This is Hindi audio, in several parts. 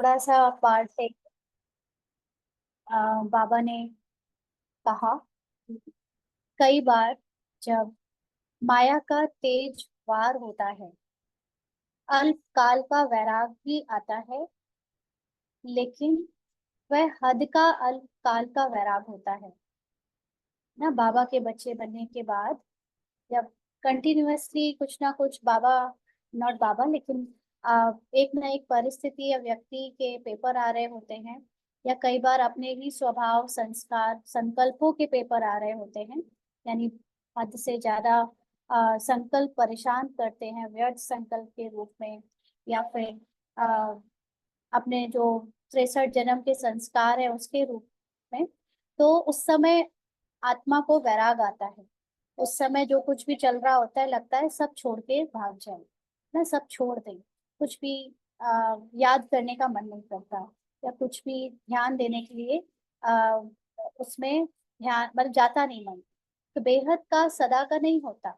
थोड़ा सा पार्ट एक बाबा ने कहा, कई बार जब माया का तेज वार होता है, अल्पकाल का वैराग भी आता है, लेकिन वह हद का अल्पकाल का वैराग होता है। ना बाबा के बच्चे बनने के बाद जब कंटिन्यूअसली कुछ ना कुछ बाबा, नॉट बाबा लेकिन एक ना एक परिस्थिति या व्यक्ति के पेपर आ रहे होते हैं, या कई बार अपने ही स्वभाव संस्कार संकल्पों के पेपर आ रहे होते हैं, यानी हद से ज्यादा संकल्प परेशान करते हैं व्यर्थ संकल्प के रूप में, या फिर अ, अपने जो 63 जन्म के संस्कार है उसके रूप में। तो उस समय आत्मा को वैराग आता है। उस समय जो कुछ भी चल रहा होता है लगता है सब छोड़ के भाग जाए, ना सब छोड़ दें, कुछ भी याद करने का मन नहीं करता, या कुछ भी ध्यान देने के लिए उसमें ध्यान मतलब जाता नहीं मन। तो बेहद का सदा का नहीं होता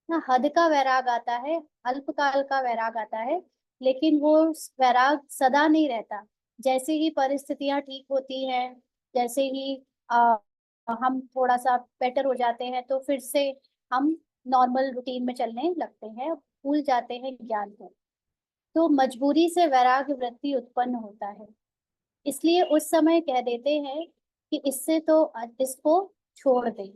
ना, हद का वैराग आता है, अल्पकाल का वैराग आता है, लेकिन वो वैराग सदा नहीं रहता। जैसे ही परिस्थितियां ठीक होती हैं, जैसे ही हम थोड़ा सा बेटर हो जाते हैं, तो फिर से हम नॉर्मल रूटीन में चलने लगते हैं, भूल जाते हैं ज्ञान को। तो मजबूरी से वैराग्य वृत्ति उत्पन्न होता है, इसलिए उस समय कह देते हैं कि इससे तो इसको छोड़ दे।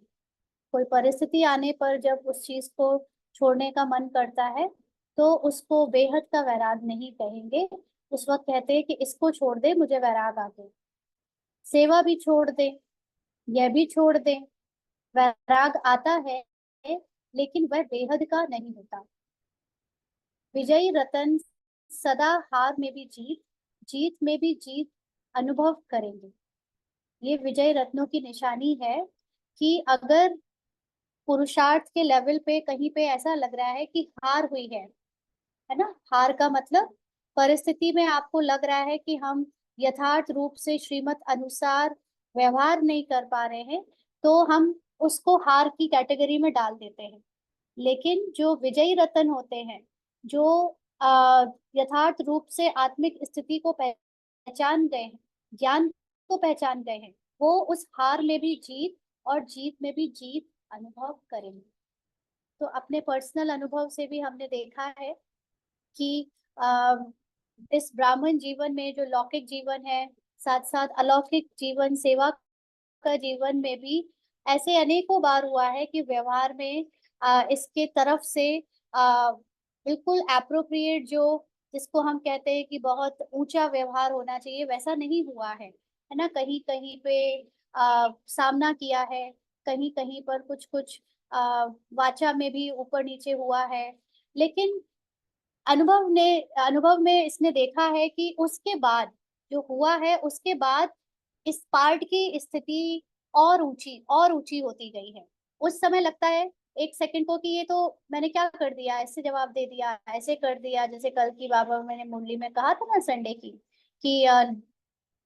कोई परिस्थिति आने पर जब उस चीज को छोड़ने का मन करता है, तो उसको बेहद का वैराग नहीं कहेंगे। उस वक्त कहते हैं कि इसको छोड़ दे, मुझे वैराग आ गया। सेवा भी छोड़ दे, यह भी छोड़ दे, वैराग आता है, लेकिन वह बेहद का नहीं होता। विजयी रतन सदा हार में भी जीत, जीत में भी जीत अनुभव करेंगे। ये विजय रत्नों की निशानी है कि अगर पुरुषार्थ के लेवल पे कहीं पे ऐसा लग रहा है कि हार हुई है ना, हार का मतलब परिस्थिति में आपको लग रहा है कि हम यथार्थ रूप से श्रीमत अनुसार व्यवहार नहीं कर पा रहे हैं, तो हम उसको हार की कैटेगरी में डाल देते हैं। लेकिन जो विजयी रतन होते हैं, जो यथार्थ रूप से आत्मिक स्थिति को पहचान गए हैं, ज्ञान को पहचान गए हैं, वो उस हार में भी जीत और जीत में भी जीत अनुभव करेंगे। तो अपने पर्सनल अनुभव से भी हमने देखा है कि अ, इस ब्राह्मण जीवन में जो लौकिक जीवन है, साथ साथ अलौकिक जीवन सेवा का जीवन में भी ऐसे अनेकों बार हुआ है कि व्यवहार में इसके तरफ से बिल्कुल एप्रोप्रिएट, जो जिसको हम कहते हैं कि बहुत ऊंचा व्यवहार होना चाहिए, वैसा नहीं हुआ है ना। कहीं कहीं पे सामना किया है, कहीं कहीं पर कुछ कुछ वाचा में भी ऊपर नीचे हुआ है। लेकिन अनुभव में इसने देखा है कि उसके बाद जो हुआ है, उसके बाद इस पार्ट की स्थिति और ऊंची होती गई है। उस समय लगता है एक सेकंड को कि ये तो मैंने क्या कर दिया, ऐसे जवाब दे दिया, ऐसे कर दिया, जैसे कल की बाबा मैंने मुरली में कहा था ना संडे की, कि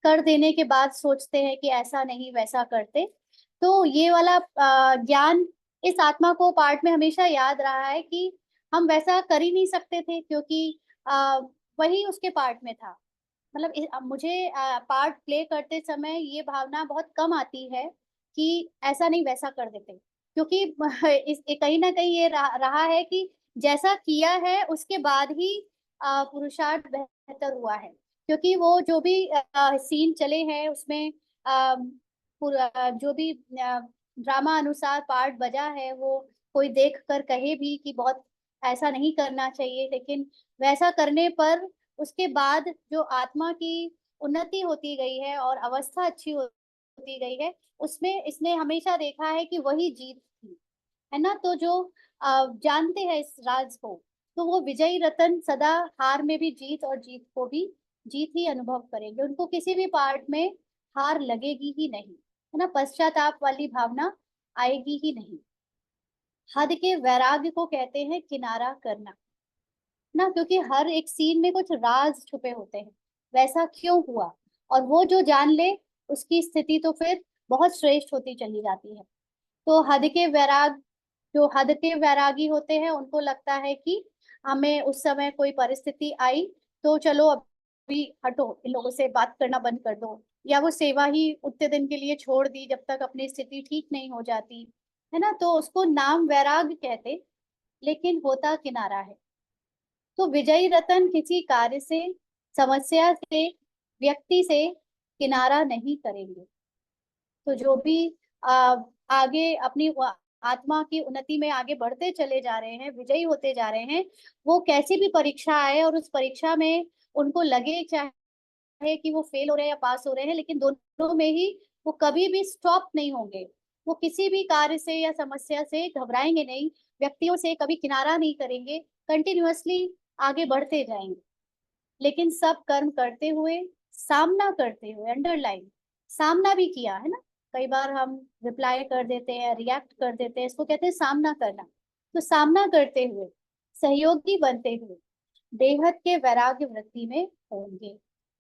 कर देने के बाद सोचते हैं कि ऐसा नहीं वैसा करते। तो ये वाला ज्ञान इस आत्मा को पार्ट में हमेशा याद रहा है कि हम वैसा कर ही नहीं सकते थे, क्योंकि वही उसके पार्ट में था। मतलब अब मुझे पार्ट प्ले करते समय ये भावना बहुत कम आती है कि ऐसा नहीं वैसा कर देते, क्योंकि कहीं ना कहीं ये रहा है कि जैसा किया है उसके बाद ही पुरुषार्थ बेहतर हुआ है। क्योंकि वो जो भी सीन चले हैं उसमें जो भी ड्रामा अनुसार पार्ट बजा है, वो कोई देख कर कहे भी कि बहुत ऐसा नहीं करना चाहिए, लेकिन वैसा करने पर उसके बाद जो आत्मा की उन्नति होती गई है और अवस्था अच्छी होती गई है, उसमें इसने हमेशा देखा है कि वही जीत थी, है ना। तो जो जानते हैं इस राज को, तो वो विजयी रतन सदा हार में भी जीत और जीत को भी जीत ही अनुभव करेंगे। उनको किसी भी पार्ट में हार लगेगी ही नहीं, है ना, पश्चाताप वाली भावना आएगी ही नहीं। हद के वैराग्य को कहते हैं किनारा करना ना, क्योंकि हर एक सीन में कुछ राज छुपे होते हैं, वैसा क्यों हुआ, और वो जो जान ले उसकी स्थिति तो फिर बहुत श्रेष्ठ होती चली जाती है। तो हद के वैराग, जो हद के वैरागी होते हैं, उनको लगता है कि हमें उस समय कोई परिस्थिति आई, तो चलो अभी हटो, इन लोगों से बात करना बंद कर दो, या वो सेवा ही उतने दिन के लिए छोड़ दी जब तक अपनी स्थिति ठीक नहीं हो जाती, है ना, तो उसको नाम वैराग कहते, लेकिन होता किनारा है। तो विजयी रतन किसी कार्य से, समस्या से, व्यक्ति से किनारा नहीं करेंगे। तो जो भी आगे अपनी आत्मा की उन्नति में आगे बढ़ते चले जा रहे हैं, विजयी होते जा रहे हैं, वो कैसी भी परीक्षा आए और उस परीक्षा में उनको लगे चाहे कि वो फेल हो रहे हैं या पास हो रहे हैं, लेकिन दोनों में ही वो कभी भी स्टॉप नहीं होंगे। वो किसी भी कार्य से या समस्या से घबराएंगे नहीं, व्यक्तियों से कभी किनारा नहीं करेंगे, कंटिन्यूअसली आगे बढ़ते जाएंगे। लेकिन सब कर्म करते हुए, सामना करते हुए, अंडरलाइन, सामना भी किया है ना। कई बार हम रिप्लाई कर देते हैं, रिएक्ट कर देते हैं, इसको कहते हैं सामना करना। तो सामना करते हुए, सहयोगी बनते हुए बेहद के वैराग्य वृत्ति में होंगे।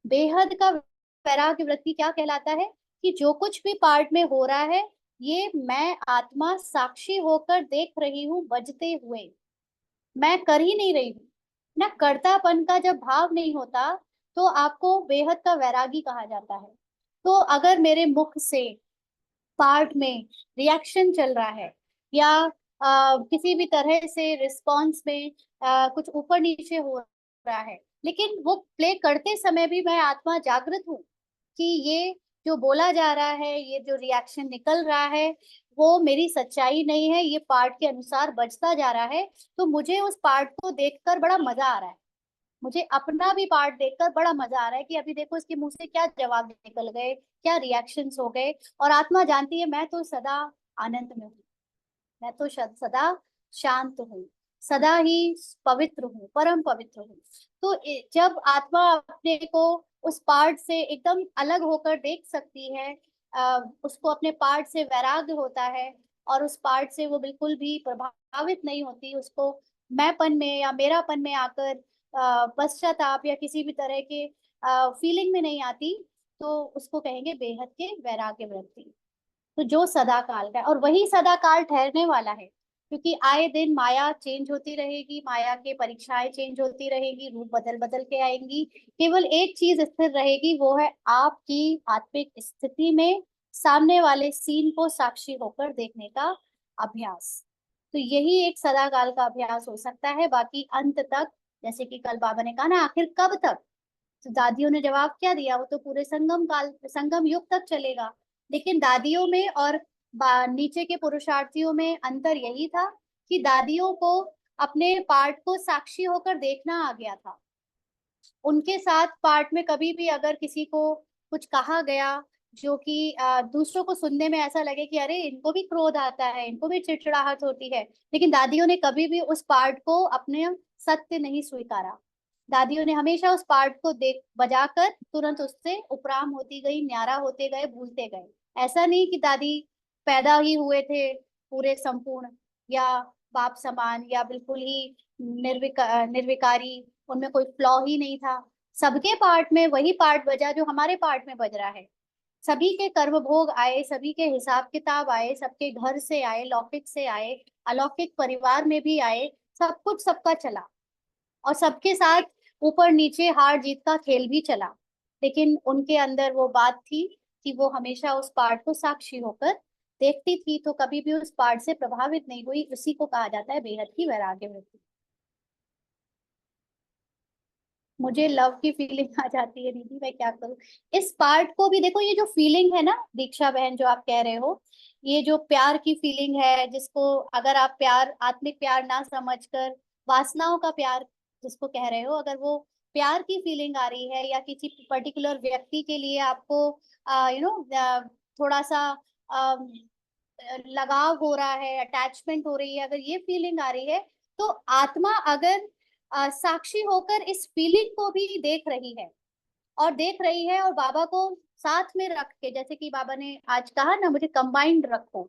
बेहद का वैराग्य वृत्ति क्या कहलाता है? कि जो कुछ भी पार्ट में हो रहा है, ये मैं आत्मा साक्षी होकर देख रही हूँ बजते हुए, मैं कर ही नहीं रही हूँ ना। कर्तापन का जब भाव नहीं होता, तो आपको बेहद का वैरागी कहा जाता है। तो अगर मेरे मुख से पार्ट में रिएक्शन चल रहा है, या किसी भी तरह से रिस्पॉन्स में कुछ ऊपर नीचे हो रहा है, लेकिन वो प्ले करते समय भी मैं आत्मा जागृत हूँ कि ये जो बोला जा रहा है, ये जो रिएक्शन निकल रहा है, वो मेरी सच्चाई नहीं है, ये पार्ट के अनुसार बजता जा रहा है। तो मुझे उस पार्ट को देखकर बड़ा मजा आ रहा है, मुझे अपना भी पार्ट देखकर बड़ा मजा आ रहा है कि अभी देखो इसके मुंह से क्या जवाब निकल गए, क्या रिएक्शंस हो गए। और आत्मा जानती है मैं तो सदा आनंद में हूँ, मैं तो सदा शांत हूँ, सदा ही पवित्र हूँ, परम पवित्र हूँ। तो जब आत्मा अपने को उस पार्ट से एकदम अलग होकर देख सकती है, उसको अपने पार्ट से वैराग्य होता है, और उस पार्ट से वो बिल्कुल भी प्रभावित नहीं होती, उसको मैंपन में या मेरापन में आकर पश्चाताप या किसी भी तरह के फीलिंग में नहीं आती, तो उसको कहेंगे बेहद के वैराग्य वृत्ति। तो जो सदा काल का है, और वही सदा काल ठहरने वाला है, क्योंकि आए दिन माया चेंज होती रहेगी, माया के परीक्षाएं चेंज होती रहेगी, रूप बदल बदल के आएंगी। केवल एक चीज स्थिर रहेगी, वो है आपकी आत्मिक स्थिति में सामने वाले सीन को साक्षी होकर देखने का अभ्यास। तो यही एक सदा काल का अभ्यास हो सकता है। बाकी अंत तक, जैसे कि कल बाबा ने कहा ना, आखिर कब तक, तो दादियों ने जवाब क्या दिया, वो तो पूरे संगम काल, संगम युग तक चलेगा। लेकिन दादियों में और नीचे के पुरुषार्थियों में अंतर यही था कि दादियों को अपने पार्ट को साक्षी होकर देखना आ गया था। उनके साथ पार्ट में कभी भी अगर किसी को कुछ कहा गया जो कि दूसरों को सुनने में ऐसा लगे कि अरे इनको भी क्रोध आता है, इनको भी चिड़चिड़ाहट होती है, लेकिन दादियों ने कभी भी उस पार्ट को अपने सत्य नहीं स्वीकारा। दादियों ने हमेशा उस पार्ट को देख बजाकर तुरंत उससे उपराम होती गई, न्यारा होते गए, भूलते गए। ऐसा नहीं कि दादी पैदा ही हुए थे पूरे संपूर्ण, या बाप समान, या बिल्कुल ही निर्विकारी, उनमें कोई फ्लॉ ही नहीं था। सबके पार्ट में वही पार्ट बजा जो हमारे पार्ट में बज रहा है। सभी के कर्म भोग आए, सभी के हिसाब किताब आए, सबके घर से आए, लौकिक से आए, अलौकिक परिवार में भी आए, सब कुछ सबका चला, और सबके साथ ऊपर नीचे हार जीत का खेल भी चला। लेकिन उनके अंदर वो बात थी कि वो हमेशा उस पार्ट को साक्षी होकर देखती थी, तो कभी भी उस पार्ट से प्रभावित नहीं हुई। उसी को कहा जाता है बेहद की वैराग्य वृत्ति। मुझे लव की फीलिंग आ जाती है दीदी, मैं क्या करूं। इस पार्ट को भी देखो, ये जो फीलिंग है ना दीक्षा बहन, जो आप कह रहे हो, ये जो प्यार की फीलिंग है, जिसको अगर आप प्यार, आत्मिक प्यार ना समझकर वासनाओं का प्यार जिसको कह रहे हो, अगर वो प्यार की फीलिंग आ रही है, या किसी पर्टिकुलर व्यक्ति के लिए आपको थोड़ा सा अ, लगाव हो रहा है, अटैचमेंट हो रही है, अगर ये फीलिंग आ रही है, तो आत्मा अगर साक्षी होकर इस फीलिंग को भी देख रही है, और देख रही है, और बाबा को साथ में रख के, जैसे कि बाबा ने आज कहा ना, मुझे कंबाइंड रखो,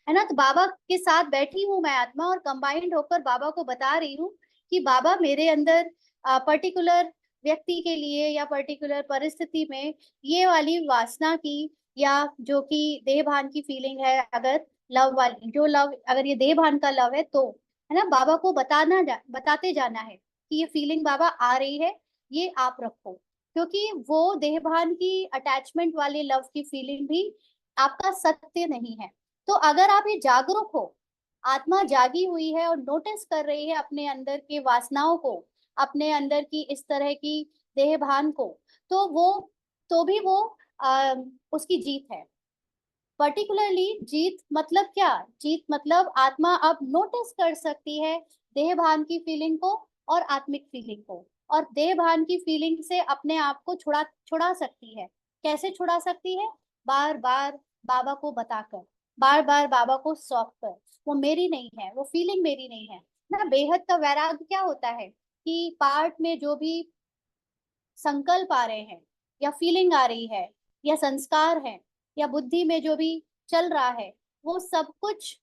है ना, तो बाबा के साथ बैठी हूँ मैं आत्मा, और कंबाइंड होकर बाबा को बता रही हूँ कि बाबा मेरे अंदर पर्टिकुलर व्यक्ति के लिए या पर्टिकुलर परिस्थिति में ये वाली वासना की, या जो कि देह भान की फीलिंग है, अगर लव वाली, जो लव अगर ये देह भान का लव है, तो है ना, बाबा को बताते जाना है कि ये फीलिंग बाबा आ रही है, ये आप रखो। क्योंकि वो देहभान की अटैचमेंट वाली लव की फीलिंग भी आपका सत्य नहीं है। तो अगर आप ये जागरूक हो, आत्मा जागी हुई है और नोटिस कर रही है अपने अंदर की वासनाओं को, अपने अंदर की इस तरह की देहभान को, तो वो, तो भी वो आ, उसकी जीत है। पर्टिकुलरली जीत मतलब क्या? जीत मतलब आत्मा अब नोटिस कर सकती है देह भान की फीलिंग को और आत्मिक फीलिंग को, और देह भान की फीलिंग से अपने आप को छुड़ा छुड़ा सकती है। कैसे छुड़ा सकती है? बार बार बाबा को बताकर, बार बार बाबा को सौंप कर, वो मेरी नहीं है, वो फीलिंग मेरी नहीं है ना। बेहद का वैराग्य क्या होता है कि पार्ट में जो भी संकल्प आ रहे हैं, या फीलिंग आ रही है, या संस्कार है, या बुद्धि में जो भी चल रहा है, वो सब कुछ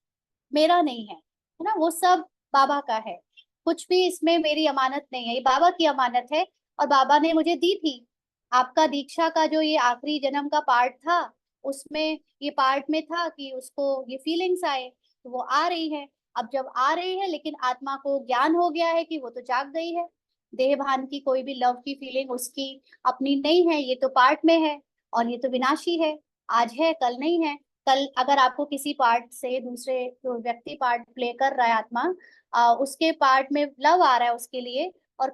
मेरा नहीं है ना, वो सब बाबा का है। कुछ भी इसमें मेरी अमानत नहीं है, ये बाबा की अमानत है, और बाबा ने मुझे दी थी। आपका दीक्षा का जो ये आखिरी जन्म का पार्ट था, उसमें ये पार्ट में था कि उसको ये फीलिंग्स आए, तो वो आ रही है। अब जब आ रही है, लेकिन आत्मा को ज्ञान हो गया है कि वो तो जाग गई है, देह भान की कोई भी लव की फीलिंग उसकी अपनी नहीं है, ये तो पार्ट में है, और ये तो विनाशी है। आज है, कल नहीं है। कल अगर आपको किसी पार्ट से दूसरे जो व्यक्ति पार्ट प्ले कर रहा है आत्मा, उसके पार्ट में लव आ रहा है उसके लिए, और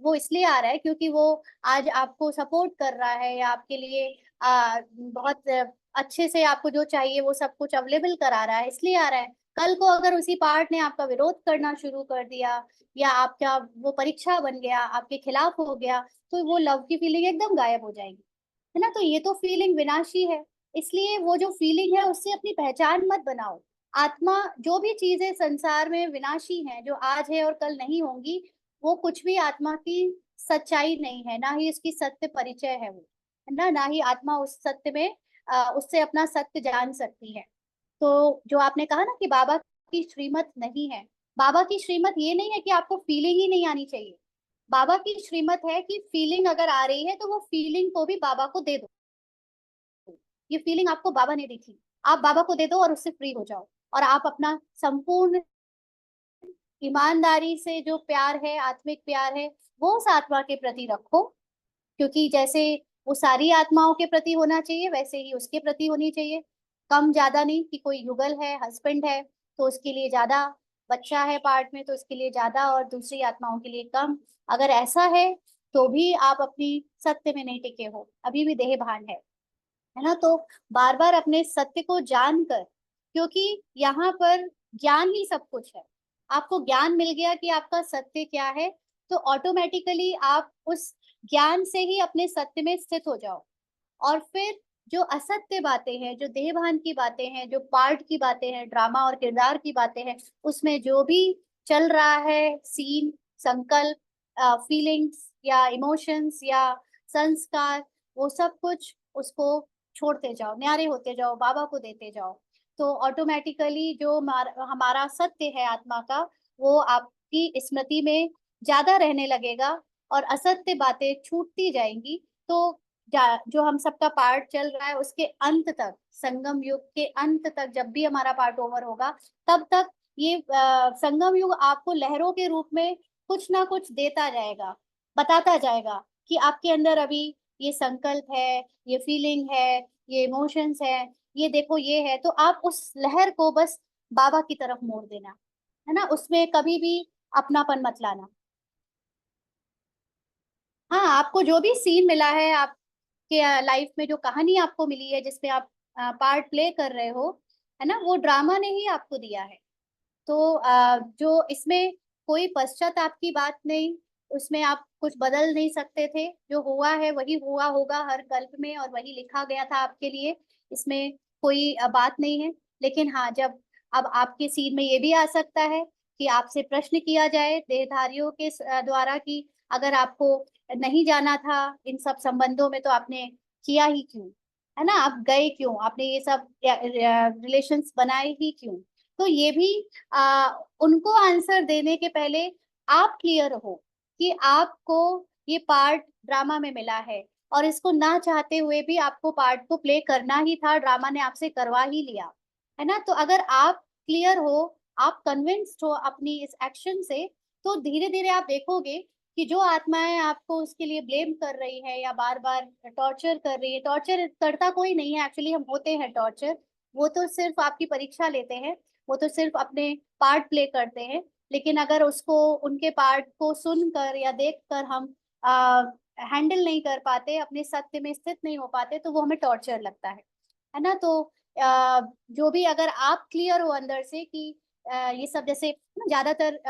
वो इसलिए आ रहा है क्योंकि वो आज आपको सपोर्ट कर रहा है, या आपके लिए बहुत अच्छे से आपको जो चाहिए वो सब कुछ अवेलेबल करा रहा है, इसलिए आ रहा है। कल को अगर उसी पार्ट ने आपका विरोध करना शुरू कर दिया, या आपका वो परीक्षा बन गया, आपके खिलाफ हो गया, तो वो लव की फीलिंग एकदम गायब हो जाएगी, है ना। तो ये तो फीलिंग विनाशी है। इसलिए वो जो फीलिंग है उससे अपनी पहचान मत बनाओ। आत्मा, जो भी चीजें संसार में विनाशी हैं, जो आज है और कल नहीं होंगी, वो कुछ भी आत्मा की सच्चाई नहीं है, ना ही उसकी सत्य परिचय है वो, है ना। ना ही आत्मा उस सत्य में उससे अपना सत्य जान सकती है। तो जो आपने कहा ना कि बाबा की श्रीमत नहीं है, बाबा की श्रीमत ये नहीं है कि आपको फीलिंग ही नहीं आनी चाहिए। बाबा की श्रीमत है कि फीलिंग अगर आ रही है तो वो फीलिंग को भी बाबा को दे दो। ये फीलिंग आपको बाबा ने दी थी, आप बाबा को दे दो और उससे फ्री हो जाओ। और आप अपना संपूर्ण ईमानदारी से जो प्यार है, आत्मिक प्यार है, वो उस आत्मा के प्रति रखो। क्योंकि जैसे वो सारी आत्माओं के प्रति होना चाहिए, वैसे ही उसके प्रति होनी चाहिए। कम ज्यादा नहीं कि कोई युगल है, हस्बैंड है, तो उसके लिए ज्यादा, बच्चा है पार्ट में तो उसके लिए ज्यादा, और दूसरी आत्माओं के लिए कम। अगर ऐसा है तो भी आप अपनी सत्य में नहीं टिके हो, अभी भी देह भान है ना। तो बार बार अपने सत्य को जानकर, क्योंकि यहाँ पर ज्ञान ही सब कुछ है। आपको ज्ञान मिल गया कि आपका सत्य क्या है, तो ऑटोमेटिकली आप उस ज्ञान से ही अपने सत्य में स्थित हो जाओ। और फिर जो असत्य बातें हैं, जो देहभान की बातें हैं, जो पार्ट की बातें हैं, ड्रामा और किरदार की बातें हैं, उसमें जो भी चल रहा है, सीन, संकल्प, फीलिंग्स या इमोशंस या संस्कार, वो सब कुछ उसको छोड़ते जाओ, न्यारे होते जाओ, बाबा को देते जाओ। तो ऑटोमेटिकली जो हमारा सत्य है आत्मा का, वो आपकी स्मृति में ज्यादा रहने लगेगा, और असत्य बातें छूटती जाएंगी। तो जो हम सबका पार्ट चल रहा है उसके अंत तक, संगम युग के अंत तक, जब भी हमारा पार्ट ओवर होगा, तब तक ये संगम युग आपको लहरों के रूप में कुछ ना कुछ देता जाएगा, बताता जाएगा कि आपके अंदर अभी ये संकल्प है, ये फीलिंग है, ये इमोशंस है, ये देखो ये है। तो आप उस लहर को बस बाबा की तरफ मोड़ देना, है ना, उसमें कभी भी अपनापन मत लाना। हाँ, आपको जो भी सीन मिला है, आपके लाइफ में जो कहानी आपको मिली है जिसमें आप पार्ट प्ले कर रहे हो, है ना, वो ड्रामा ने ही आपको दिया है। तो जो इसमें कोई पश्चाताप की बात नहीं, उसमें आप कुछ बदल नहीं सकते थे, जो हुआ है वही हुआ होगा हर कल्प में, और वही लिखा गया था आपके लिए, इसमें कोई बात नहीं है। लेकिन हाँ, जब अब आपके सीन में ये भी आ सकता है कि आपसे प्रश्न किया जाए देहधारियों के द्वारा कि अगर आपको नहीं जाना था इन सब संबंधों में, तो आपने किया ही क्यों, है ना, आप गए क्यों, आपने ये सब रिलेशंस बनाए ही क्यों। तो ये भी उनको आंसर देने के पहले आप क्लियर हो कि आपको ये पार्ट ड्रामा में मिला है, और इसको ना चाहते हुए भी आपको पार्ट को प्ले करना ही था, ड्रामा ने आपसे करवा ही लिया, है ना। तो अगर आप क्लियर हो, आप कन्विंस्ड हो अपनी इस एक्शन से, तो धीरे धीरे आप देखोगे कि जो आत्माएं आपको उसके लिए ब्लेम कर रही है या बार बार टॉर्चर कर रही है, टॉर्चर करता कोई नहीं है एक्चुअली, हम होते हैं टॉर्चर, वो तो सिर्फ आपकी परीक्षा लेते हैं, वो तो सिर्फ अपने पार्ट प्ले करते हैं। लेकिन अगर उसको, उनके पार्ट को सुनकर या देखकर हम हैंडल नहीं कर पाते, अपने सत्य में स्थित नहीं हो पाते, तो वो हमें टॉर्चर लगता है ना। तो जो भी, अगर आप क्लियर हो अंदर से कि ये सब जैसे ज्यादातर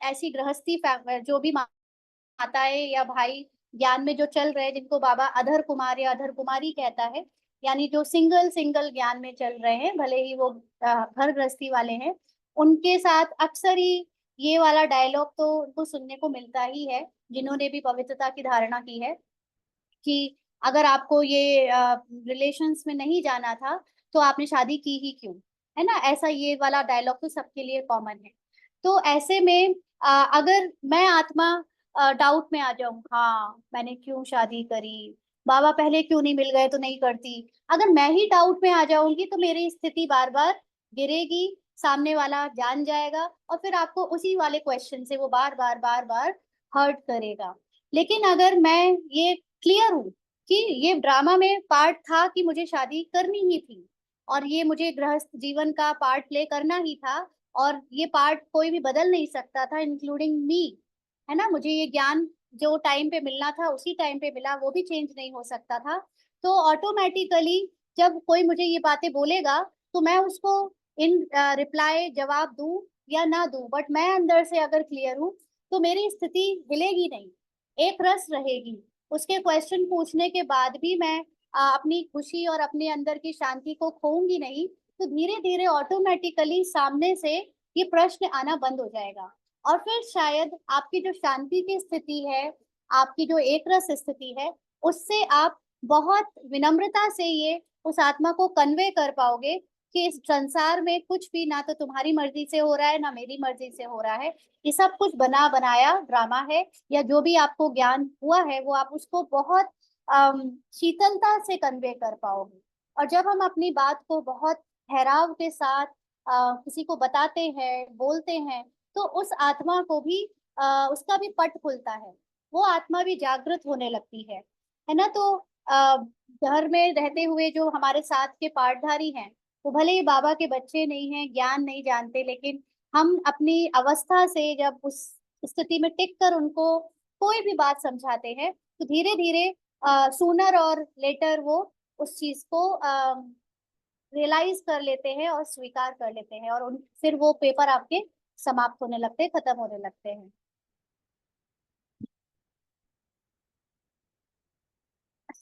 ऐसी गृहस्थी जो भी माताएं या भाई ज्ञान में जो चल रहे हैं, जिनको बाबा अधर कुमार या अधर कुमारी कहता है, यानी जो सिंगल सिंगल ज्ञान में चल रहे हैं, भले ही वो घर गृहस्थी वाले हैं, उनके साथ अक्सर ही ये वाला डायलॉग तो उनको सुनने को मिलता ही है, जिन्होंने भी पवित्रता की धारणा की है, कि अगर आपको ये रिलेशंस में नहीं जाना था तो आपने शादी की ही क्यों, है ना। ऐसा ये वाला डायलॉग तो सबके लिए कॉमन है। तो ऐसे में अगर मैं आत्मा डाउट में आ जाऊं, हाँ मैंने क्यों शादी करी, बाबा पहले क्यों नहीं मिल गए तो नहीं करती, अगर मैं ही डाउट में आ जाऊंगी तो मेरी स्थिति बार बार गिरेगी, सामने वाला जान जाएगा, और फिर आपको उसी वाले क्वेश्चन से वो बार बार बार बार हर्ट करेगा। लेकिन अगर मैं ये क्लियर हूँ कि ये ड्रामा में पार्ट था कि मुझे शादी करनी ही थी, और ये मुझे गृहस्थ जीवन का पार्ट प्ले करना ही था, और ये पार्ट कोई भी बदल नहीं सकता था इंक्लूडिंग मी, है ना। मुझे ये ज्ञान जो टाइम पे मिलना था उसी टाइम पे मिला, वो भी चेंज नहीं हो सकता था। तो ऑटोमेटिकली जब कोई मुझे ये बातें बोलेगा तो मैं उसको इन रिप्लाई जवाब दूं या ना दूं, बट मैं अंदर से अगर क्लियर हूँ तो मेरी स्थिति हिलेगी नहीं, एक रस रहेगी। उसके क्वेश्चन पूछने के बाद भी मैं अपनी खुशी और अपने अंदर की शांति को खोऊंगी नहीं, तो धीरे धीरे ऑटोमेटिकली सामने से ये प्रश्न आना बंद हो जाएगा। और फिर शायद आपकी जो शांति की स्थिति है, आपकी जो एक रस स्थिति है, उससे आप बहुत विनम्रता से ये उस आत्मा को कन्वे कर पाओगे कि इस संसार में कुछ भी ना तो तुम्हारी मर्जी से हो रहा है ना मेरी मर्जी से हो रहा है, ये सब कुछ बना बनाया ड्रामा है। या जो भी आपको ज्ञान हुआ है वो आप उसको बहुत शीतलता से कन्वे कर पाओगे। और जब हम अपनी बात को बहुत ठहराव के साथ किसी को बताते हैं, बोलते हैं, तो उस आत्मा को भी उसका भी पट खुलता है, वो आत्मा भी जागृत होने लगती है ना। तो अ, घर में रहते हुए जो हमारे साथ के पाठधारी हैं, वो भले ही बाबा के बच्चे नहीं हैं, ज्ञान नहीं जानते, लेकिन हम अपनी अवस्था से जब उस स्थिति में टिक कर उनको कोई भी बात समझाते हैं, तो धीरे धीरे सूनर और लेटर वो उस चीज को रियलाइज कर लेते हैं और स्वीकार कर लेते हैं, और उन फिर वो पेपर आपके समाप्त होने लगते हैं, खत्म होने लगते हैं।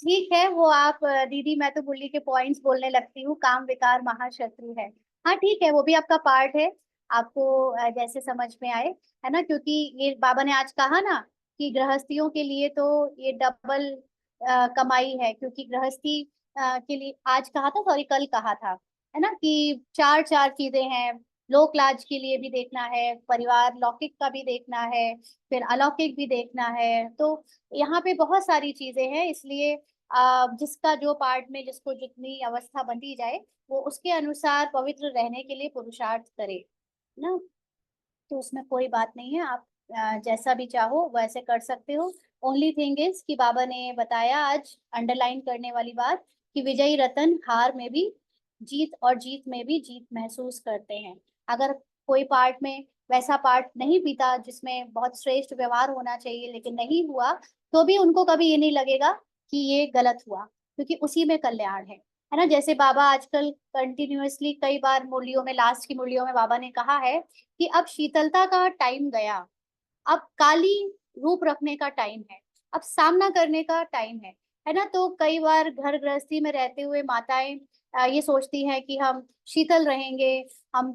ठीक है, वो आप दीदी, मैं तो बुल्ली के पॉइंट्स बोलने लगती हूँ, काम विकार महाशत्रु है। हाँ ठीक है, वो भी आपका पार्ट है, आपको जैसे समझ में आए, है ना। क्योंकि ये बाबा ने आज कहा ना कि गृहस्थियों के लिए तो ये डबल कमाई है, क्योंकि गृहस्थी के लिए आज कहा था, सॉरी कल कहा था, है ना, कि चार चार चीजें हैं, लोक लाज के लिए भी देखना है, परिवार लौकिक का भी देखना है, फिर अलौकिक भी देखना है। तो यहाँ पे बहुत सारी चीजें हैं, इसलिए जिसका जो पार्ट में जिसको जितनी अवस्था बंधी जाए, वो उसके अनुसार पवित्र रहने के लिए पुरुषार्थ करे ना। तो उसमें कोई बात नहीं है, आप जैसा भी चाहो वैसे कर सकते हो। ओनली थिंग इज कि बाबा ने बताया आज, अंडरलाइन करने वाली बात, कि विजयी रतन हार में भी जीत और जीत में भी जीत महसूस करते हैं। अगर कोई पार्ट में वैसा पार्ट नहीं बीता जिसमें बहुत श्रेष्ठ व्यवहार होना चाहिए लेकिन नहीं हुआ, तो भी उनको कभी ये नहीं लगेगा कि ये गलत हुआ, क्योंकि उसी में कल्याण है ना। जैसे बाबा आजकल कंटिन्यूअसली कई बार मुरलियों में, लास्ट की मुरलियों में बाबा ने कहा है कि अब शीतलता का टाइम गया, अब काली रूप रखने का टाइम है, अब सामना करने का टाइम है ना। तो कई बार घर गृहस्थी में रहते हुए माताएं ये सोचती हैं कि हम शीतल रहेंगे, हम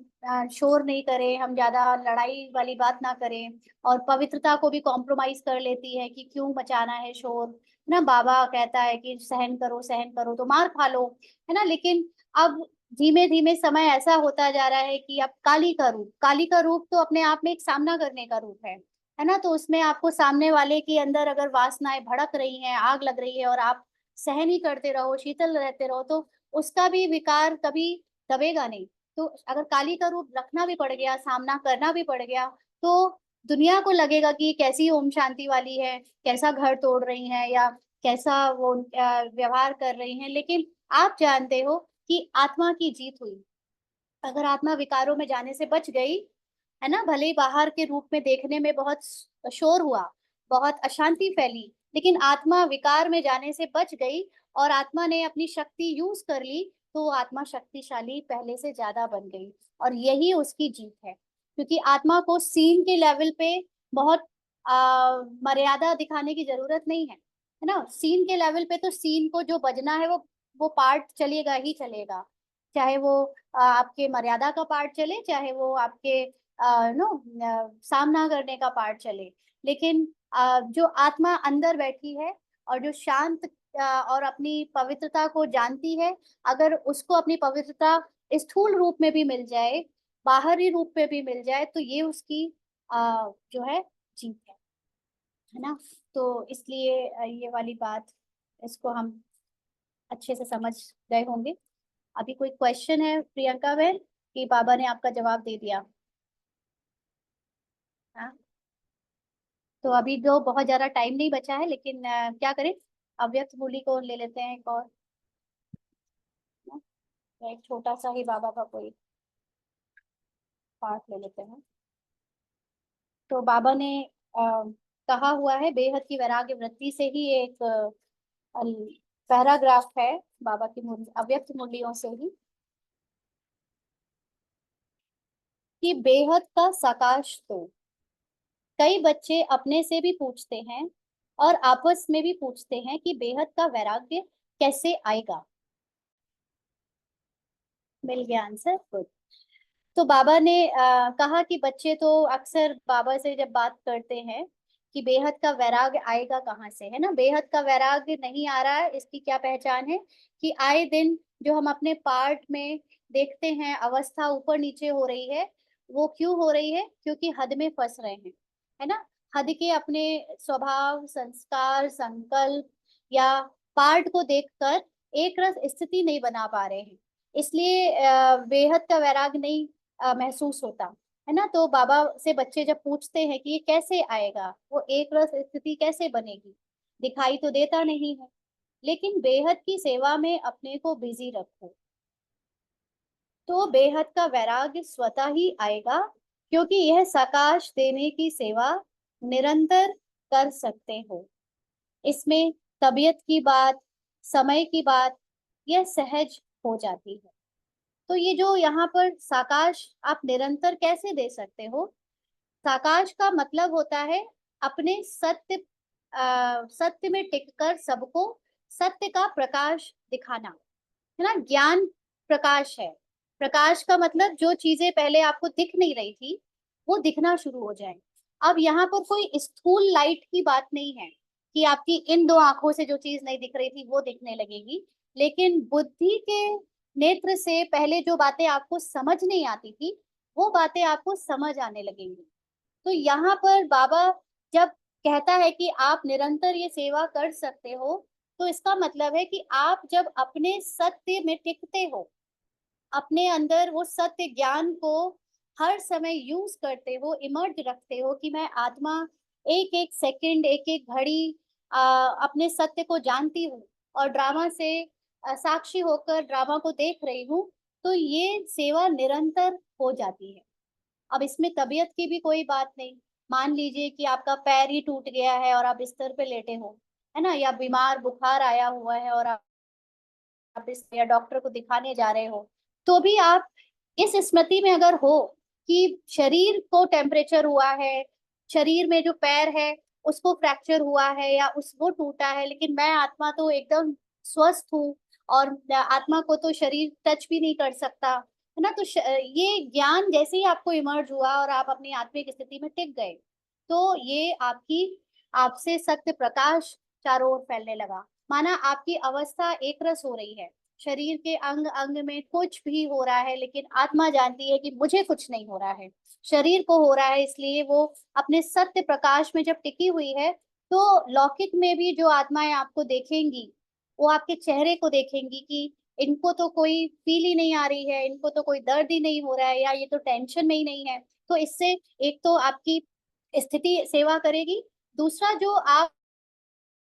शोर नहीं करें, हम ज्यादा लड़ाई वाली बात ना करें, और पवित्रता को भी कॉम्प्रोमाइज कर लेती है कि क्यों मचाना है शोर, है ना। बाबा कहता है कि सहन करो तो मार खा लो, है ना। लेकिन अब धीमे धीमे समय ऐसा होता जा रहा है कि अब काली का रूप तो अपने आप में एक सामना करने का रूप है ना। तो उसमें आपको सामने वाले के अंदर अगर वासनाएं भड़क रही हैं, आग लग रही है, और आप सहन ही करते रहो, शीतल रहते रहो, तो उसका भी विकार कभी दबेगा नहीं। तो अगर काली का रूप रखना भी पड़ गया, सामना करना भी पड़ गया, तो दुनिया को लगेगा कि ये कैसी ओम शांति वाली है, कैसा घर तोड़ रही है, या कैसा वो व्यवहार कर रही हैं। लेकिन आप जानते हो कि आत्मा की जीत हुई। अगर आत्मा विकारों में जाने से बच गई, है ना, भले ही बाहर के रूप में देखने में बहुत शोर हुआ, बहुत अशांति फैली, लेकिन आत्मा विकार में जाने से बच गई और आत्मा ने अपनी शक्ति यूज कर ली, तो वो आत्मा शक्तिशाली पहले से ज्यादा बन गई। और यही उसकी जीत है, क्योंकि आत्मा को सीन के लेवल पे बहुत मर्यादा दिखाने की जरूरत नहीं है ना। सीन के लेवल पे तो सीन को जो बजना है वो पार्ट चलेगा ही चलेगा, चाहे वो आपके मर्यादा का पार्ट चले, चाहे वो आपके नो सामना करने का पार्ट चले। लेकिन जो आत्मा अंदर बैठी है और जो शांत और अपनी पवित्रता को जानती है, अगर उसको अपनी पवित्रता स्थूल रूप में भी मिल जाए, बाहरी रूप में भी मिल जाए, तो ये उसकी जो है जीत है ना। तो इसलिए ये वाली बात, इसको हम अच्छे से समझ गए होंगे। अभी कोई क्वेश्चन है प्रियंका बहन, कि बाबा ने आपका जवाब दे दिया? हाँ, तो अभी जो बहुत ज्यादा टाइम नहीं बचा है, लेकिन क्या करें, अव्यक्त मूली को ले लेते हैं एक और ना? या एक छोटा सा ही बाबा का कोई पार्ट ले लेते हैं। तो बाबा ने कहा हुआ है, बेहद की वैराग्य वृत्ति से ही एक पैराग्राफ है बाबा की मुरली, अव्यक्त मुरलियों से ही, कि बेहद का साकाश तो कई बच्चे अपने से भी पूछते हैं और आपस में भी पूछते हैं कि बेहद का वैराग्य कैसे आएगा। मिल गया आंसर, गुड। तो बाबा ने कहा कि बच्चे तो अक्सर बाबा से जब बात करते हैं कि बेहद का वैराग्य आएगा कहाँ से, है ना, बेहद का वैराग्य नहीं आ रहा है, इसकी क्या पहचान है? कि आए दिन जो हम अपने पार्ट में देखते हैं अवस्था ऊपर नीचे हो रही है, वो क्यों हो रही है? क्योंकि हद में फंस रहे हैं, है ना। हद के अपने स्वभाव, संस्कार, संकल्प या पार्ट को देखकर एक रस स्थिति नहीं बना पा रहे हैं, इसलिए बेहद का वैराग नहीं महसूस होता, है ना। तो बाबा से बच्चे जब पूछते हैं कि ये कैसे आएगा, वो एक रस स्थिति कैसे बनेगी, दिखाई तो देता नहीं है। लेकिन बेहद की सेवा में अपने को बिजी रखो, तो बेहद का वैराग्य स्वतः ही आएगा, क्योंकि यह सकाश देने की सेवा निरंतर कर सकते हो। इसमें तबीयत की बात, समय की बात, यह सहज हो जाती है। तो ये जो यहाँ पर साकाश आप निरंतर कैसे दे सकते हो? साकाश का मतलब होता है अपने सत्य, सत्य में टिककर सबको सत्य का प्रकाश दिखाना, है ना। ज्ञान प्रकाश है। प्रकाश का मतलब जो चीजें पहले आपको दिख नहीं रही थी, वो दिखना शुरू हो जाए। अब यहाँ पर कोई स्थूल लाइट की बात नहीं है कि आपकी इन दो आंखों से जो चीज नहीं दिख रही थी वो दिखने लगेगी, लेकिन बुद्धि के नेत्र से पहले जो बातें आपको समझ नहीं आती थी, वो बातें आपको समझ आने लगेंगी। तो यहाँ पर बाबा जब कहता है कि आप निरंतर ये सेवा कर सकते हो, तो इसका मतलब है कि आप जब अपने सत्य में टिकते हो, अपने अंदर वो सत्य ज्ञान को हर समय यूज करते हो, इमर्ज रखते हो कि मैं आत्मा एक एक सेकंड, एक एक घड़ी अपने सत्य को जानती हूँ और ड्रामा से साक्षी होकर ड्रामा को देख रही हूँ, तो ये सेवा निरंतर हो जाती है। अब इसमें तबीयत की भी कोई बात नहीं। मान लीजिए कि आपका पैर ही टूट गया है और आप बिस्तर पे लेटे हो, है ना, या बीमार बुखार आया हुआ है और आप इस या डॉक्टर को दिखाने जा रहे हो, तो भी आप इस स्मृति में अगर हो कि शरीर को टेम्परेचर हुआ है, शरीर में जो पैर है उसको फ्रैक्चर हुआ है या उस वो टूटा है, लेकिन मैं आत्मा तो एकदम स्वस्थ हूँ और आत्मा को तो शरीर टच भी नहीं कर सकता, है ना। तो ये ज्ञान जैसे ही आपको इमर्ज हुआ और आप अपनी आत्मिक स्थिति में टिक गए, तो ये आपकी, आपसे सत्य प्रकाश चारों ओर फैलने लगा। माना आपकी अवस्था एक रस हो रही है, शरीर के अंग अंग में कुछ भी हो रहा है, लेकिन आत्मा जानती है कि मुझे कुछ नहीं हो रहा है, शरीर को हो रहा है, इसलिए वो अपने सत्य प्रकाश में जब टिकी हुई है, तो लौकिक में भी जो आत्माएं आपको देखेंगी, वो आपके चेहरे को देखेंगी कि इनको तो कोई फील ही नहीं आ रही है, इनको तो कोई दर्द ही नहीं हो रहा है, या ये तो टेंशन में ही नहीं है। तो इससे एक तो आपकी स्थिति सेवा करेगी। दूसरा, जो आप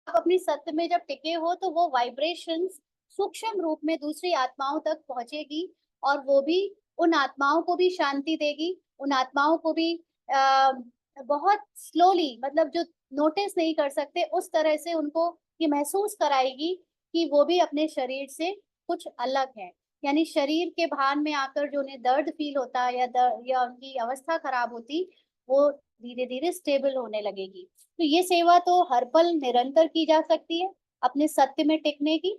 अपनी सत्य में जब टिके हो तो वो वाइब्रेशंस सूक्ष्म रूप में दूसरी आत्माओं तक पहुंचेगी, और वो भी उन आत्माओं को भी शांति देगी, उन आत्माओं को भी आ, बहुत स्लोली, मतलब जो नोटिस नहीं कर सकते उस तरह से उनको ये महसूस कराएगी कि वो भी अपने शरीर से कुछ अलग है। यानी शरीर के भान में आकर जो उन्हें दर्द फील होता है, या उनकी अवस्था खराब होती, वो धीरे धीरे स्टेबल होने लगेगी। तो ये सेवा तो हर पल निरंतर की जा सकती है, अपने सत्य में टिकने की,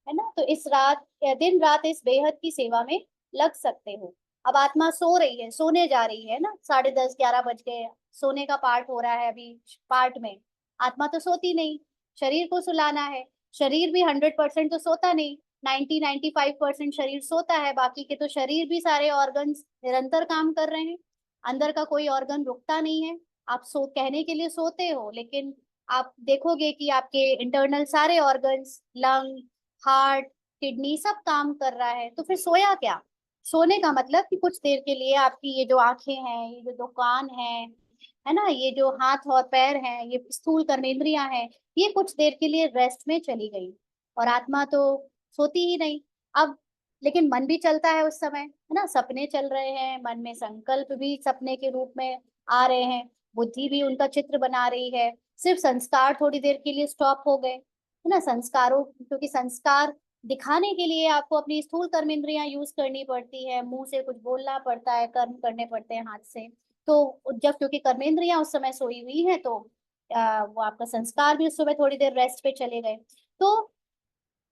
है ना। तो इस रात या दिन रात इस बेहद की सेवा में लग सकते हो। अब आत्मा सो रही है, सोने जा रही है ना, 10:30 11 बज गए, सोने का पार्ट हो रहा है अभी, पार्ट में आत्मा तो सोती नहीं, शरीर को सुलाना है। शरीर भी 100% तो सोता नहीं, 90-95% शरीर सोता है, बाकी के तो शरीर भी सारे ऑर्गन्स निरंतर काम कर रहे हैं, अंदर का कोई ऑर्गन रुकता नहीं है। आप सो कहने के लिए सोते हो, लेकिन आप देखोगे कि आपके इंटरनल सारे ऑर्गन्स, लंग, हार्ट, किडनी सब काम कर रहा है, तो फिर सोया क्या। सोने का मतलब कि कुछ देर के लिए आपकी ये जो आंखें हैं, ये जो कान है ना, ये जो हाथ और पैर हैं, ये स्थूल कर्मेंद्रियां हैं, ये कुछ देर के लिए रेस्ट में चली गई, और आत्मा तो सोती ही नहीं। अब लेकिन मन भी चलता है उस समय, है ना, सपने चल रहे हैं, मन में संकल्प भी सपने के रूप में आ रहे हैं, बुद्धि भी उनका चित्र बना रही है। सिर्फ संस्कार थोड़ी देर के लिए स्टॉप हो गए, है ना, संस्कारों, क्योंकि संस्कार दिखाने के लिए आपको अपनी स्थूल कर्मेंद्रियां यूज करनी पड़ती है, मुंह से कुछ बोलना पड़ता है, कर्म करने पड़ते हैं हाथ से। तो जब क्योंकि कर्मेंद्रियां उस समय सोई हुई हैं, तो वो आपका संस्कार भी उस समय थोड़ी देर रेस्ट पे चले गए। तो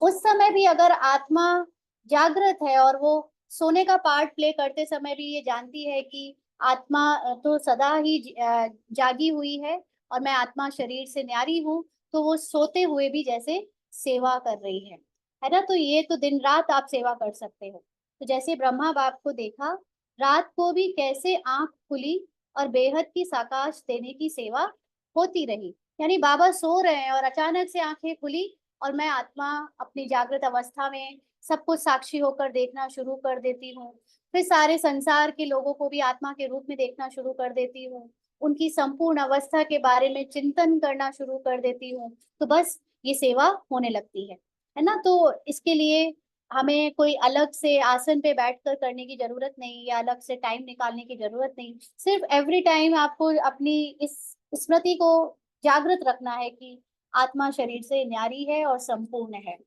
उस समय भी अगर आत्मा जागृत है और वो सोने का पार्ट प्ले करते समय भी ये जानती है कि आत्मा तो सदा ही जागी हुई है, और मैं आत्मा शरीर से न्यारी हूँ, तो वो सोते हुए भी जैसे सेवा कर रही है ना। तो ये तो दिन रात आप सेवा कर सकते हो। तो जैसे ब्रह्मा बाप को देखा, रात को भी कैसे आंख खुली और बेहद की साकाश देने की सेवा होती रही। यानी बाबा सो रहे हैं और अचानक से आंखें खुली, और मैं आत्मा अपनी जागृत अवस्था में सब कुछ साक्षी होकर देखना शुरू कर देती हूँ। फिर सारे संसार के लोगों को भी आत्मा के रूप में देखना शुरू कर देती हूँ, उनकी संपूर्ण अवस्था के बारे में चिंतन करना शुरू कर देती हूँ। तो बस ये सेवा होने लगती है ना। तो इसके लिए हमें कोई अलग से आसन पे बैठकर करने की जरूरत नहीं, या अलग से टाइम निकालने की जरूरत नहीं। सिर्फ एवरी टाइम आपको अपनी इस स्मृति को जागृत रखना है कि आत्मा शरीर से न्यारी है और संपूर्ण है।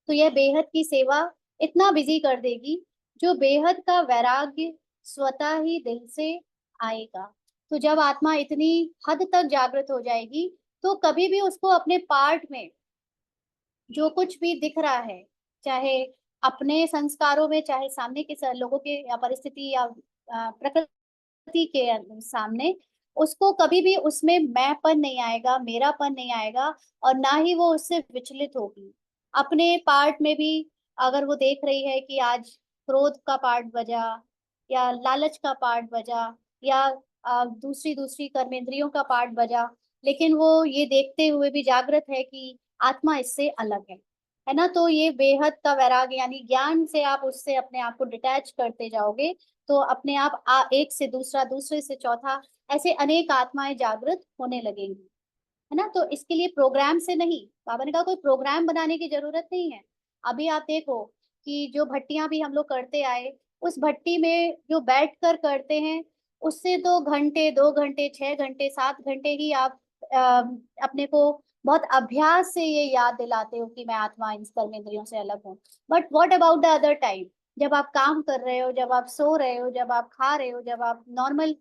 तो यह बेहद की सेवा इतना बिजी कर देगी, जो बेहद का वैराग्य स्वतः ही दिल से आएगा। तो जब आत्मा इतनी हद तक जागृत हो जाएगी, तो कभी भी उसको अपने पार्ट में जो कुछ भी दिख रहा है, चाहे अपने संस्कारों में, चाहे सामने के लोगों के या परिस्थिति या प्रकृति के सामने, उसको कभी भी उसमें मैंपन नहीं आएगा, मेरापन नहीं आएगा, और ना ही वो उससे विचलित होगी। अपने पार्ट में भी अगर वो देख रही है कि आज क्रोध का पार्ट बजा, या लालच का पार्ट बजा, या दूसरी दूसरी कर्मेंद्रियों का पार्ट बजा, लेकिन वो ये देखते हुए भी जागृत है कि आत्मा इससे अलग है ना। तो ये बेहद का वैराग, यानी ज्ञान से आप उससे अपने आप को डिटैच करते जाओगे, तो अपने आप एक से दूसरा, दूसरे से चौथा, ऐसे अनेक आत्माएं जागृत होने लगेंगी, है ना। तो इसके लिए प्रोग्राम से नहीं, बाबा ने कहा कोई प्रोग्राम बनाने की जरूरत नहीं है। अभी आप देखो कि जो भट्टियां भी हम लोग करते आए, उस भट्टी में जो बैठ कर करते हैं, उससे तो घंटे, 2 घंटे, 6 घंटे, 7 घंटे ही आप अ, अपने को बहुत अभ्यास से ये याद दिलाते हो कि मैं आत्मा इन कर्मेंद्रियों से अलग हूँ। But what about the other time, जब आप काम कर रहे हो, जब आप सो रहे हो, जब आप खा रहे हो, जब आप नॉर्मल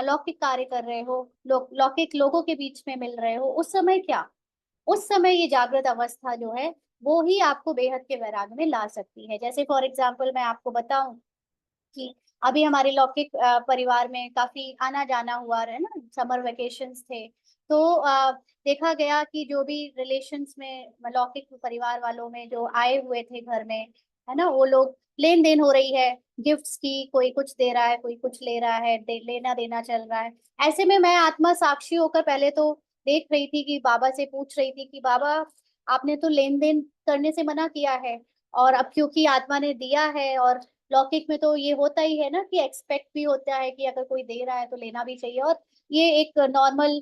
लौकिक कार्य कर रहे हो, लौकिक लोगों के बीच में मिल रहे हो, उस समय क्या, उस समय ये जागृत अवस्था जो है, वो ही आपको बेहद के वैराग में ला सकती है। जैसे फॉर एग्जाम्पल मैं आपको बताऊं कि अभी हमारे लौकिक परिवार में काफी आना जाना हुआ है ना, समर वेकेशंस थे, तो देखा गया कि जो भी रिलेशंस में लौकिक परिवार वालों में जो आए हुए थे घर में, है ना, वो लोग लेन देन हो रही है गिफ्ट्स की, कोई कुछ दे रहा है, कोई कुछ ले रहा है, लेना देना चल रहा है। ऐसे में मैं आत्मा साक्षी होकर पहले तो देख रही थी कि बाबा से पूछ रही थी कि बाबा, आपने तो लेन देन करने से मना किया है, और अब क्योंकि आत्मा ने दिया है, और लौकिक में तो ये होता ही है ना कि एक्सपेक्ट भी होता है कि अगर कोई दे रहा है तो लेना भी चाहिए, और ये एक नॉर्मल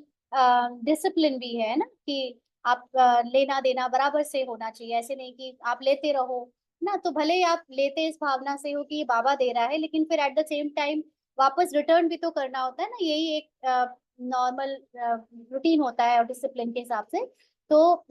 डिसिप्लिन भी है ना, कि आप लेना देना बराबर से होना चाहिए। ऐसे नहीं कि आप लेते रहो ना, तो भले ही आप लेते इस भावना से हो कि ये बाबा दे रहा है, लेकिन फिर एट द सेम टाइम वापस रिटर्न भी तो करना होता है ना। यही एक नॉर्मल रूटीन होता है और डिसिप्लिन के हिसाब से। तो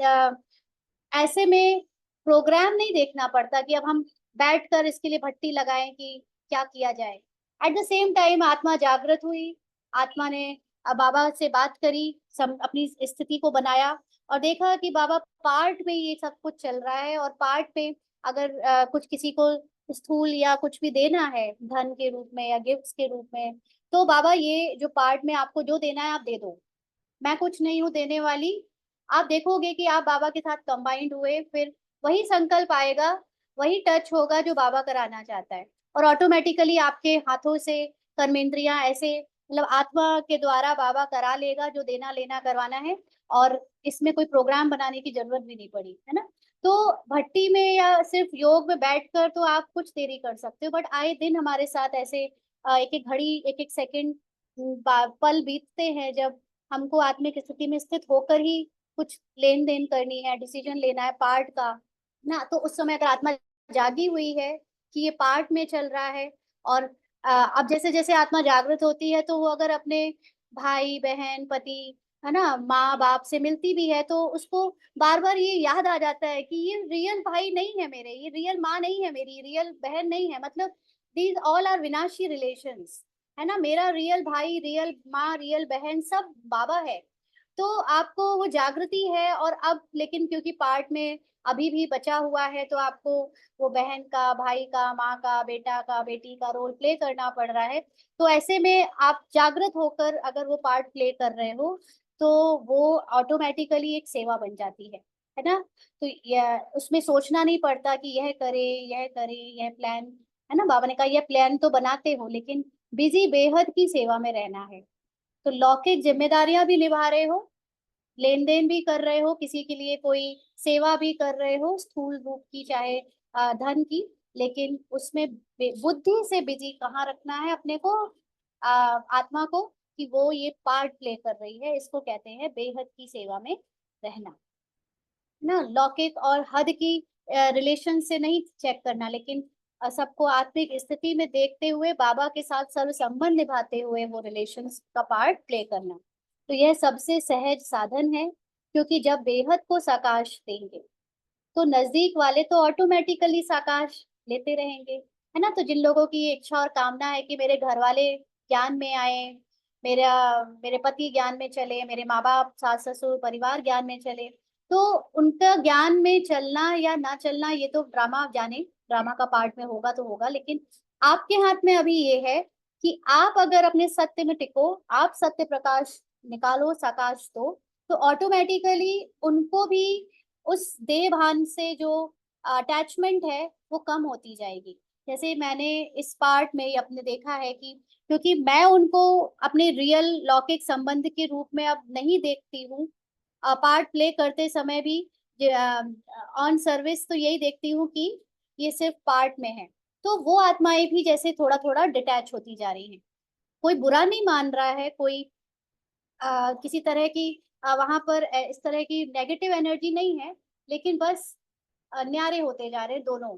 ऐसे में प्रोग्राम नहीं देखना पड़ता कि अब हम बैठकर इसके लिए भट्टी लगाएं कि क्या किया जाए। एट द सेम टाइम आत्मा जागृत हुई, आत्मा ने बाबा से बात करी, अपनी स्थिति को बनाया और देखा कि बाबा पार्ट में ये सब कुछ चल रहा है, और पार्ट में अगर कुछ किसी को स्थूल या कुछ भी देना है धन के रूप में या गिफ्ट्स के रूप में, तो बाबा ये जो पार्ट में आपको जो देना है आप दे दो, मैं कुछ नहीं हूँ देने वाली। आप देखोगे कि आप बाबा के साथ कंबाइंड हुए, फिर वही संकल्प आएगा, वही टच होगा जो बाबा कराना चाहता है, और ऑटोमेटिकली आपके हाथों से कर्मेंद्रियां ऐसे, मतलब आत्मा के द्वारा बाबा करा लेगा जो देना लेना करवाना है। और इसमें कोई प्रोग्राम बनाने की जरूरत भी नहीं पड़ी, है ना। तो भट्टी में या सिर्फ योग में बैठकर तो आप कुछ देरी कर सकते हो, बट आए दिन हमारे साथ ऐसे एक एक घड़ी एक एक सेकंड पल बीतते हैं जब हमको आत्मिक स्थिति में स्थित होकर ही कुछ लेन देन करनी है, डिसीजन लेना है पार्ट का ना। तो उस समय अगर आत्मा जागी हुई है कि ये पार्ट में चल रहा है, और अब जैसे जैसे आत्मा जागृत होती है तो वो अगर अपने भाई बहन पति, है ना, माँ बाप से मिलती भी है तो उसको बार बार ये याद आ जाता है कि ये रियल भाई नहीं है मेरे, ये रियल माँ नहीं है मेरी, रियल बहन नहीं है, मतलब दीज ऑल आर विनाशी रिलेशंस, है ना। मेरा रियल भाई, रियल माँ, रियल बहन सब बाबा है। तो आपको वो जागृति है, और अब लेकिन क्योंकि पार्ट में अभी भी बचा हुआ है तो आपको वो बहन का, भाई का, माँ का, बेटा का, बेटी का रोल प्ले करना पड़ रहा है। तो ऐसे में आप जागृत होकर अगर वो पार्ट प्ले कर रहे हो तो वो ऑटोमेटिकली एक सेवा बन जाती है ना। तो यह उसमें सोचना नहीं पड़ता कि यह करे, यह करे, यह प्लान, है ना। बाबा ने कहा यह प्लान तो बनाते हो लेकिन बिजी बेहद की सेवा में रहना है। तो लौकिक जिम्मेदारियां भी निभा रहे हो, लेन देन भी कर रहे हो, किसी के लिए कोई सेवा भी कर रहे हो स्थूल रूप की चाहे धन की, लेकिन उसमें बुद्धि से बिजी कहाँ रखना है अपने को, आत्मा को, कि वो ये पार्ट प्ले कर रही है। इसको कहते हैं बेहद की सेवा में रहना ना। लौकिक और हद की रिलेशन से नहीं चेक करना, लेकिन सबको आत्मिक स्थिति में देखते हुए बाबा के साथ सर्व संबंध निभाते हुए वो रिलेशंस का पार्ट प्ले करना। तो यह सबसे सहज साधन है, क्योंकि जब बेहद को साकाश देंगे तो नजदीक वाले तो ऑटोमेटिकली साकाश लेते रहेंगे, है ना। तो जिन लोगों की ये इच्छा और कामना है कि मेरे घर वाले ज्ञान में आए, मेरा मेरे पति ज्ञान में चले, मेरे माँ बाप, सास ससुर, परिवार ज्ञान में चले, तो उनका ज्ञान में चलना या ना चलना ये तो ड्रामा जाने, ड्रामा का पार्ट में होगा तो होगा, लेकिन आपके हाथ में अभी ये है कि आप अगर अपने सत्य में टिको, आप सत्य प्रकाश निकालो, साकाश दो, तो ऑटोमेटिकली उनको भी उस देह भान से जो अटैचमेंट है वो कम होती जाएगी। जैसे मैंने इस पार्ट में अपने देखा है कि क्योंकि मैं उनको अपने रियल लौकिक संबंध के रूप में अब नहीं देखती हूँ, पार्ट प्ले करते समय भी ऑन सर्विस तो यही देखती हूँ कि ये सिर्फ पार्ट में है। तो वो आत्माएं भी जैसे थोड़ा थोड़ा डिटैच होती जा रही हैं। कोई बुरा नहीं मान रहा है, कोई किसी तरह की वहां पर इस तरह की नेगेटिव एनर्जी नहीं है, लेकिन बस न्यारे होते जा रहे हैं दोनों,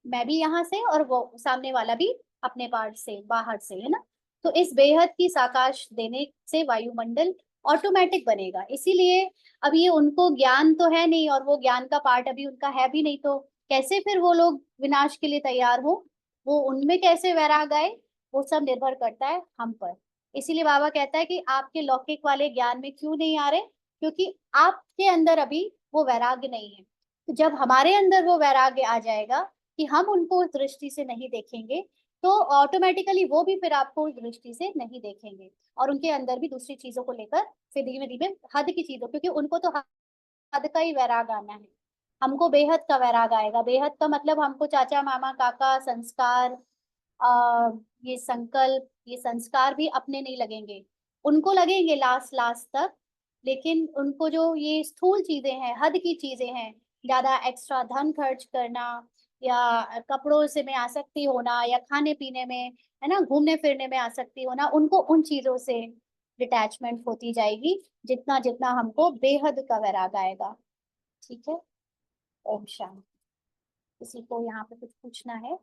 मैं भी यहाँ से और वो सामने वाला भी अपने पार्ट से बाहर से, है ना। तो इस बेहद की साकाश देने से वायुमंडल ऑटोमेटिक बनेगा। इसीलिए अब ये उनको ज्ञान तो है नहीं और वो ज्ञान का पार्ट अभी उनका है भी नहीं, तो कैसे फिर वो लोग विनाश के लिए तैयार हो, वो उनमें कैसे वैराग आए, वो सब निर्भर करता है हम पर। इसीलिए बाबा कहता है कि आपके लौकिक वाले ज्ञान में क्यों नहीं आ रहे, क्योंकि आपके अंदर अभी वो वैराग्य नहीं है। तो जब हमारे अंदर वो वैराग्य आ जाएगा कि हम उनको उस दृष्टि से नहीं देखेंगे, तो ऑटोमेटिकली वो भी फिर आपको उस दृष्टि से नहीं देखेंगे, और उनके अंदर भी दूसरी चीजों को लेकर फिर धीमे धीमे हद की चीजों, क्योंकि उनको तो हद का ही वैराग आना है, हमको बेहद का वैराग आएगा। बेहद का मतलब हमको चाचा मामा काका संस्कार, आ, ये संकल्प, ये संस्कार भी अपने नहीं लगेंगे, उनको लगेंगे लास्ट लास्ट तक। लेकिन उनको जो ये स्थूल चीजें हैं, हद की चीजें हैं, ज्यादा एक्स्ट्रा धन खर्च करना, या कपड़ों से में आसक्ति होना, या खाने पीने में, है ना, घूमने फिरने में आसक्ति होना, उनको उन चीजों से डिटैचमेंट होती जाएगी, जितना जितना हमको बेहद का वैराग आएगा। ठीक है। ओम शांति। किसी को यहाँ पे कुछ पूछना है?